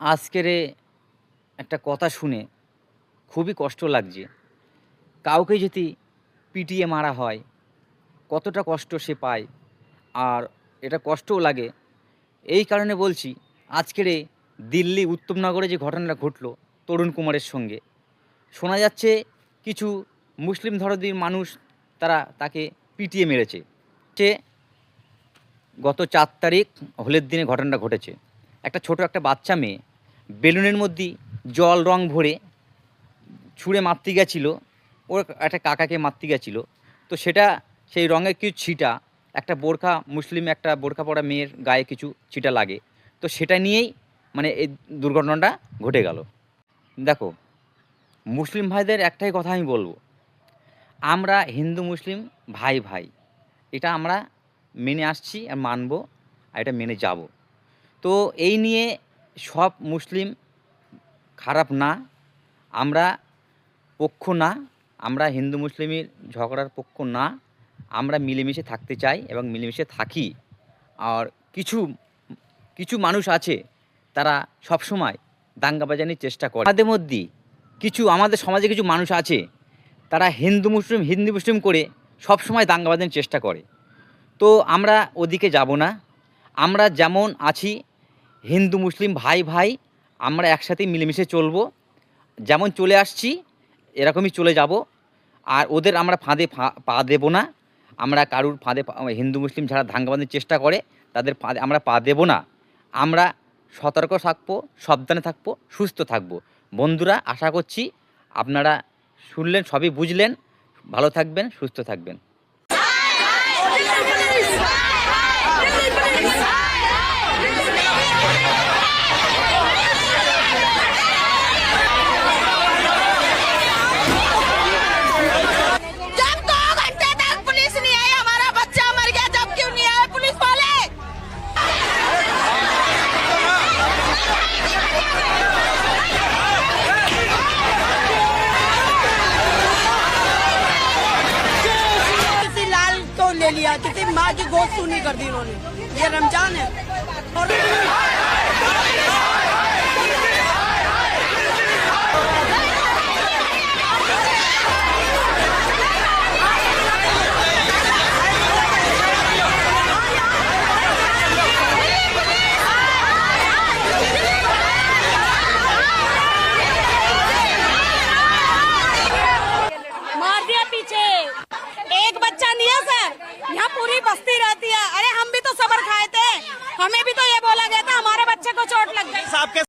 আজকের একটা কথা শুনে খুবই কষ্ট লাগছে। কাউকে যদি পিটিয়ে মারা হয়, কতটা কষ্ট সে পায়, আর এটা কষ্টও লাগে। এই কারণে বলছি, আজকের দিল্লি উত্তমনগরে যে ঘটনাটা ঘটলো তরুণ কুমারের সঙ্গে, শোনা যাচ্ছে কিছু মুসলিম ধর্মের মানুষ তারা তাকে পিটিয়ে মেরেছে। সে গত ৪ তারিখ হোলির দিনে ঘটনাটা ঘটেছে। একটা ছোট একটা বাচ্চা মেয়ে বেলুনের মধ্যে জল রং ভরে ছুঁড়ে মারতে গেছিলো, ওর একটা কাকাকে মারতে গেছিলো। তো সেটা সেই রঙের কিছু ছিটা একটা বোরখা, মুসলিম একটা বোরখা পরা মেয়ের গায়ে কিছু ছিটা লাগে। তো সেটা নিয়েই মানে এই দুর্ঘটনাটা ঘটে গেল। দেখো, মুসলিম ভাইদের একটাই কথা আমি বলবো, আমরা হিন্দু মুসলিম ভাই ভাই, এটা আমরা মেনে আসছি আর মানবো, আর এটা মেনে যাব। তো এই নিয়ে সব মুসলিম খারাপ না, আমরা পক্ষ না, আমরা হিন্দু মুসলিমের ঝগড়ার পক্ষ না, আমরা মিলেমিশে থাকতে চাই এবং মিলেমিশে থাকি। আর কিছু কিছু মানুষ আছে, তারা সবসময় দাঙ্গা বাজানোর চেষ্টা করে। আমাদের মধ্যে আমাদের সমাজে কিছু মানুষ আছে, তারা হিন্দু মুসলিম করে সবসময় দাঙ্গা বাজানোর চেষ্টা করে। তো আমরা ওদিকে যাব না। আমরা যেমন আছি হিন্দু মুসলিম ভাই ভাই, আমরা একসাথে মিলেমিশে চলবো। যেমন চলে আসছি এরকমই চলে যাব। আর ওদের আমরা ফাঁদে পা দেব না। আমরা কারুর ফাঁদে হিন্দু মুসলিম যারা দাঙ্গা বাঁধানোর চেষ্টা করে তাদের ফাঁদে আমরা পা দেব না। আমরা সতর্ক থাকবো, সাবধানে থাকবো, সুস্থ থাকবো। বন্ধুরা, আশা করছি আপনারা শুনলেন, সবই বুঝলেন। ভালো থাকবেন, সুস্থ থাকবেন। ले लिया, किसी माँ की गोद सुनी कर दी उन्होंने। ये रमजान है और